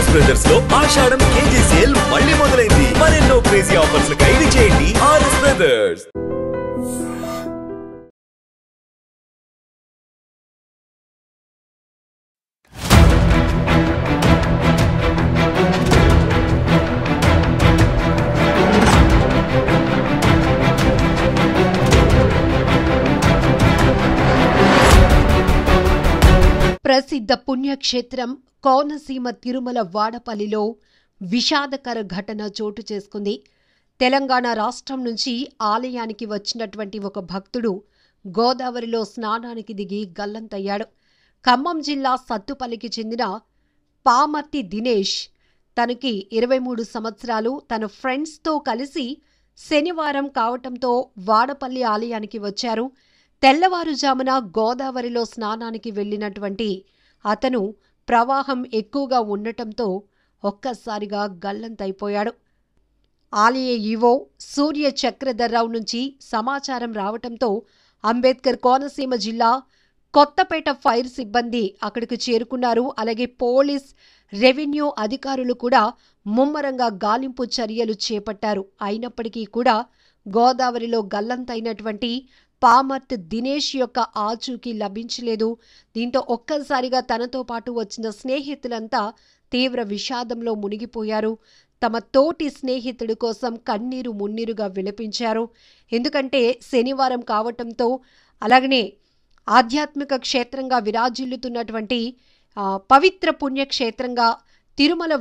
RS brothers లో ఆషాఢం KG sale మళ్ళీ మొదలైంది. మరెన్నో క్రేజీ ఆఫర్స్ ఖైదీ చేయండి ఆర్ఎస్ బ్రదర్స్. ప్రసిద్ధ పుణ్యక్షేత్రం కోనసీమ తిరుమల వాడపల్లిలో విషాదకర ఘటన చోటు చేసుకుంది. తెలంగాణ రాష్ట్రం నుంచి ఆలయానికి వచ్చినటువంటి ఒక భక్తుడు గోదావరిలో స్నానానికి దిగి గల్లంతయ్యాడు. ఖమ్మం జిల్లా సత్తుపల్లికి చెందిన పామర్తి దినేష్ తనకి 23 సంవత్సరాలు తన ఫ్రెండ్స్తో కలిసి శనివారం కావటంతో వాడపల్లి ఆలయానికి వచ్చారు. తెల్లవారుజామున గోదావరిలో స్నానానికి వెళ్లినటువంటి అతను ప్రవాహం ఎక్కువగా ఉండటంతో ఒక్కసారిగా గల్లంతైపోయాడు. ఆలయ ఈవో సూర్య చక్రధర్రావు నుంచి సమాచారం రావటంతో అంబేద్కర్ కోనసీమ జిల్లా కొత్తపేట ఫైర్ సిబ్బంది అక్కడికి చేరుకున్నారు. అలాగే పోలీస్, రెవెన్యూ అధికారులు కూడా ముమ్మరంగా గాలింపు చర్యలు చేపట్టారు. అయినప్పటికీ కూడా గోదావరిలో గల్లంతైనటువంటి పామర్తి దినేష్ యొక్క ఆచూకీ లభించలేదు. దీంతో ఒక్కసారిగా తనతో పాటు వచ్చిన స్నేహితులంతా తీవ్ర విషాదంలో మునిగిపోయారు. తమ తోటి స్నేహితుడి కోసం కన్నీరు మున్నీరుగా విలపించారు. ఎందుకంటే శనివారం కావటంతో అలాగనే ఆధ్యాత్మిక క్షేత్రంగా విరాజిల్లుతున్నటువంటి పవిత్ర పుణ్యక్షేత్రంగా తిరుమల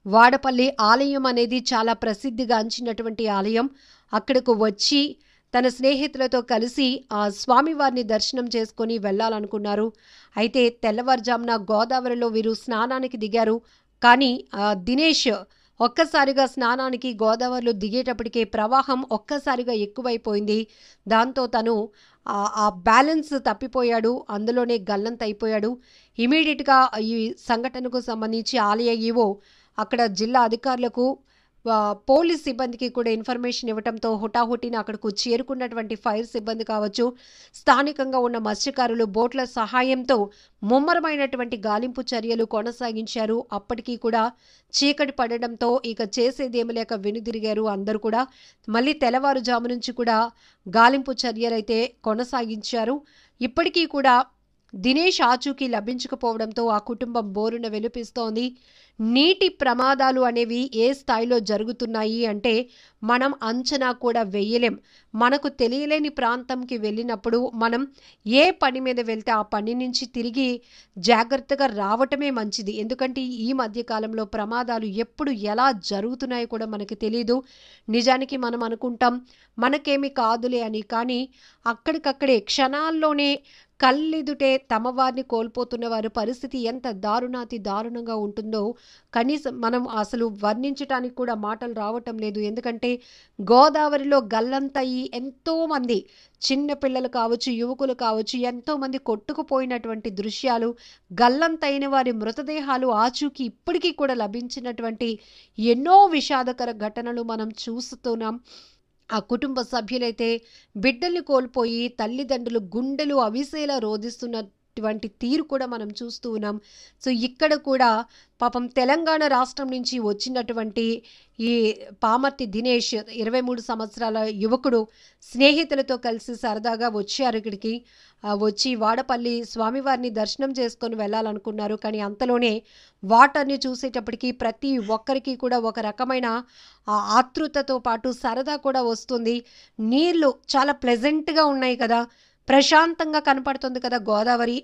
వాడపల్లి ఆలయం అనేది చాలా ప్రసిద్ధిగాంచినటువంటి ఆలయం. అక్కడకు వచ్చి తన స్నేహితులతో కలిసి ఆ స్వామివారిని దర్శనం చేసుకొని వెళ్లాలనుకున్నారు. అయితే తెల్లవారుజామున గోదావరిలో వీరు స్నానానికి దిగారు. కానీ దినేష్ ఒక్కసారిగా స్నానానికి గోదావరిలో దిగేటప్పటికే ప్రవాహం ఒక్కసారిగా ఎక్కువైపోయింది. దాంతో తను ఆ బ్యాలెన్స్ తప్పిపోయాడు. అందులోనే గల్లంతైపోయాడు. ఇమీడియట్గా ఈ సంఘటనకు సంబంధించి ఆలయ ఈవో అక్కడ జిల్లా అధికారులకు, పోలీస్ సిబ్బందికి కూడా ఇన్ఫర్మేషన్ ఇవ్వడంతో హుటాహుటిన అక్కడకు చేరుకున్నటువంటి ఫైర్ సిబ్బంది కావచ్చు, స్థానికంగా ఉన్న మత్స్యకారులు బోట్ల సహాయంతో ముమ్మరమైనటువంటి గాలింపు చర్యలు కొనసాగించారు. అప్పటికీ కూడా చీకటి పడడంతో ఇక చేసేదేమి లేక వెనుదిరిగారు అందరూ కూడా. మళ్ళీ తెల్లవారుజాము నుంచి కూడా గాలింపు చర్యలైతే కొనసాగించారు. ఇప్పటికీ కూడా దినేష్ ఆచూకీ లభించకపోవడంతో ఆ కుటుంబం బోరున విలపిస్తోంది. నీటి ప్రమాదాలు అనేవి ఏ స్థాయిలో జరుగుతున్నాయి అంటే మనం అంచనా కూడా వేయలేం. మనకు తెలియలేని ప్రాంతంకి వెళ్ళినప్పుడు మనం ఏ పని మీద వెళ్తే ఆ పని నుంచి తిరిగి జాగ్రత్తగా రావటమే మంచిది. ఎందుకంటే ఈ మధ్యకాలంలో ప్రమాదాలు ఎప్పుడు ఎలా జరుగుతున్నాయో కూడా మనకి తెలియదు. నిజానికి మనం అనుకుంటాం మనకేమి కాదులే అని, కానీ అక్కడికక్కడే క్షణాల్లోనే కళ్ళెదుటే తమ వారిని కోల్పోతున్న వారి పరిస్థితి ఎంత దారుణంగా ఉంటుందో కనీసం మనం అసలు వర్ణించడానికి కూడా మాటలు రావటం లేదు. ఎందుకంటే గోదావరిలో గల్లంతయి ఎంతోమంది చిన్నపిల్లలు కావచ్చు, యువకులు కావచ్చు, ఎంతోమంది కొట్టుకుపోయినటువంటి దృశ్యాలు, గల్లంతైన వారి మృతదేహాలు ఆచూకీ ఇప్పటికీ కూడా లభించినటువంటి ఎన్నో విషాదకర ఘటనలు మనం చూస్తున్నాం. ఆ కుటుంబ సభ్యులైతే బిడ్డల్ని కోల్పోయి తల్లిదండ్రులు గుండెలు అవిసేలా రోధిస్తున్నటువంటి తీరు కూడా మనం చూస్తూ ఉన్నాం. సో ఇక్కడ కూడా పాపం తెలంగాణ రాష్ట్రం నుంచి వచ్చినటువంటి ఈ పామర్తి దినేష్ 23 సంవత్సరాల యువకుడు స్నేహితులతో కలిసి సరదాగా వచ్చారు. ఇక్కడికి వచ్చి వాడపల్లి స్వామివారిని దర్శనం చేసుకొని వెళ్ళాలనుకున్నారు. కానీ అంతలోనే వాటర్ని చూసేటప్పటికి ప్రతి ఒక్కరికి కూడా ఒక రకమైన ఆతృతతో పాటు సరదా కూడా వస్తుంది. నీళ్లు చాలా ప్లెజెంట్గా ఉన్నాయి కదా, ప్రశాంతంగా కనపడుతుంది కదా గోదావరి,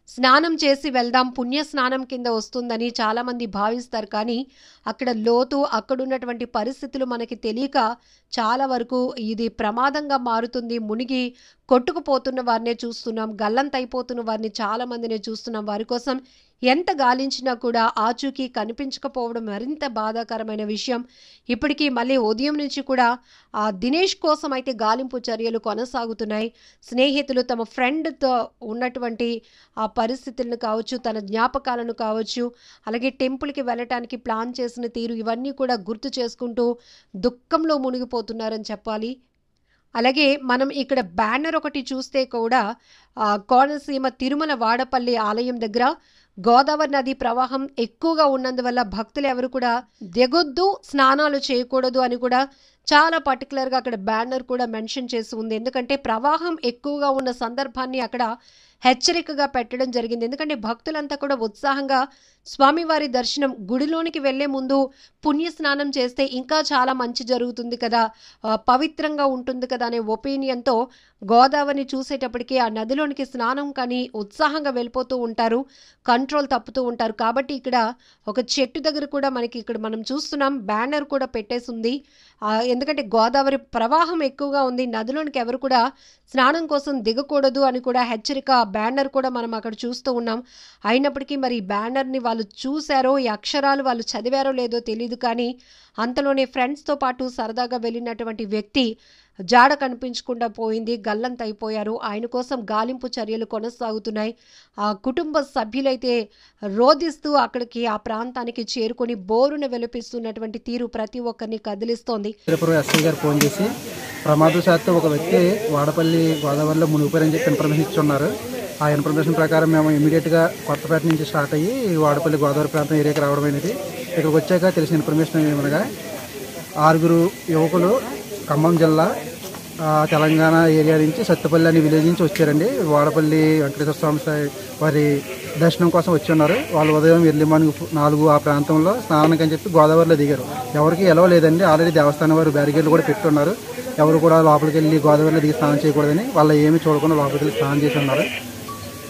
స్నానం చేసి వెళ్దాం, పుణ్య స్నానం కింద వస్తుందని చాలామంది భావిస్తారు. కానీ అక్కడ లోతు, అక్కడున్నటువంటి పరిస్థితులు మనకి తెలియక చాలా వరకు ఇది ప్రమాదంగా మారుతుంది. మునిగి కొట్టుకుపోతున్న వారినే చూస్తున్నాం, గల్లంతైపోతున్న వారిని చాలామందినే చూస్తున్నాం. వారి కోసం ఎంత గాలించినా కూడా ఆచూకీ కనిపించకపోవడం మరింత బాధాకరమైన విషయం. ఇప్పటికీ మళ్ళీ ఉదయం నుంచి కూడా ఆ దినేష్ కోసం అయితే గాలింపు చర్యలు కొనసాగుతున్నాయి. స్నేహితులు తమ ఫ్రెండ్తో ఉన్నటువంటి ఆ పరిస్థితులను కావచ్చు, తన జ్ఞాపకాలను కావచ్చు, అలాగే టెంపుల్కి వెళ్ళటానికి ప్లాన్ చేసిన తీరు, ఇవన్నీ కూడా గుర్తు చేసుకుంటూ దుఃఖంలో మునిగిపోతున్నారని చెప్పాలి. అలాగే మనం ఇక్కడ బ్యానర్ ఒకటి చూస్తే కూడా కోనసీమ తిరుమల వాడపల్లి ఆలయం దగ్గర గోదావరి నది ప్రవాహం ఎక్కువగా ఉన్నందువల్ల భక్తులు ఎవరు కూడా దిగొద్దు, స్నానాలు చేయకూడదు అని కూడా చాలా పర్టికులర్గా అక్కడ బ్యానర్ కూడా మెన్షన్ చేసి ఉంది. ఎందుకంటే ప్రవాహం ఎక్కువగా ఉన్న సందర్భాన్ని అక్కడ హెచ్చరికగా పెట్టడం జరిగింది. ఎందుకంటే భక్తులంతా కూడా ఉత్సాహంగా స్వామివారి దర్శనం, గుడిలోనికి వెళ్లే ముందు పుణ్య స్నానం చేస్తే ఇంకా చాలా మంచి జరుగుతుంది కదా, పవిత్రంగా ఉంటుంది కదా అనే ఒపీనియన్తో గోదావరిని చూసేటప్పటికి ఆ నదిలోనికి స్నానం కానీ ఉత్సాహంగా వెళ్ళిపోతూ ఉంటారు, కంట్రోల్ తప్పుతూ ఉంటారు. కాబట్టి ఇక్కడ ఒక చెట్టు దగ్గర కూడా మనకి ఇక్కడ మనం చూస్తున్నాం బ్యానర్ కూడా పెట్టేసి ఉంది. ఎందుకంటే గోదావరి ప్రవాహం ఎక్కువగా ఉంది, నదిలోనికి ఎవరు కూడా స్నానం కోసం దిగకూడదు అని కూడా హెచ్చరిక బ్యానర్ కూడా మనం అక్కడ చూస్తూ ఉన్నాం. అయినప్పటికీ మరి ఈ బ్యానర్ని వాళ్ళు చూశారో, ఈ అక్షరాలు వాళ్ళు చదివారో లేదో తెలియదు, కానీ అంతలోనే ఫ్రెండ్స్తో పాటు సరదాగా వెళ్ళినటువంటి వ్యక్తి జాడ కనిపించకుండా పోయింది, గల్లంత అయిపోయారు. ఆయన కోసం గాలింపు చర్యలు కొనసాగుతున్నాయి. ఆ కుటుంబ సభ్యులైతే రోధిస్తూ అక్కడికి ఆ ప్రాంతానికి చేరుకొని బోరున వెలిపిస్తున్నటువంటి తీరు ప్రతి ఒక్కరిని కదిలిస్తోంది. ఎస్ఐ గారు ఫోన్ చేసి ప్రమాదశాత్తు ఒక వ్యక్తి వాడపల్లి గోదావరిలో మునిగిపోయారని చెప్పి ఇన్ఫర్మేషన్ ఇచ్చున్నారు. ఆ ఇన్ఫర్మేషన్ ప్రకారం మేము ఇమీడియట్గా కొత్తపేట నుంచి స్టార్ట్ అయ్యి వాడపల్లి గోదావరి ప్రాంతం ఏరియాకి రావడం అనేది. ఇక్కడికి వచ్చాక తెలిసిన ఇన్ఫర్మేషన్ ఏమనగా 6 యువకులు ఖమ్మం జిల్లా తెలంగాణ ఏరియా నుంచి సత్తుపల్లి అనే విలేజ్ నుంచి వచ్చారండి. వాడపల్లి వెంకటేశ్వర స్వామి వారి దర్శనం కోసం వచ్చి ఉన్నారు. వాళ్ళు ఉదయం ఎర్లీ మార్నింగ్ 4 ఆ ప్రాంతంలో స్నానానికి అని చెప్పి గోదావరిలో దిగారు. ఎవరికి ఎలవ లేదండి. ఆల్రెడీ దేవస్థానం వారు బ్యారికేడ్లు కూడా పెట్టున్నారు. ఎవరు కూడా లోపలికి వెళ్ళి గోదావరిలో దిగి స్నానం చేయకూడదని వాళ్ళు ఏమీ చూడకుండా లోపలికి వెళ్ళి స్నానం చేసి ఉన్నారు.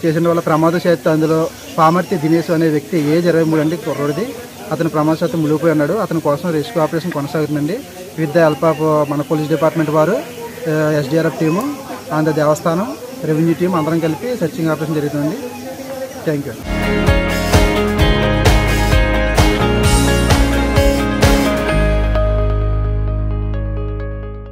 చేసిన వల్ల ప్రమాదశాత్తు అందులో పామర్తి దినేష్ అనే వ్యక్తి ఏజ్ 23 అండి, కుర్రోడిది. అతను ప్రమాదశాత్తు మునిగిపోయి ఉన్నాడు. అతని కోసం రెస్క్యూ ఆపరేషన్ కొనసాగుతుందండి. విత్ ద హెల్ప్ ఆఫ్ మన పోలీస్ డిపార్ట్మెంట్ వారు, SDRF టీము అండ్ దేవస్థానం రెవెన్యూ టీం అందరం కలిపి సెర్చింగ్ ఆపరేషన్ జరుగుతుంది. Thank you.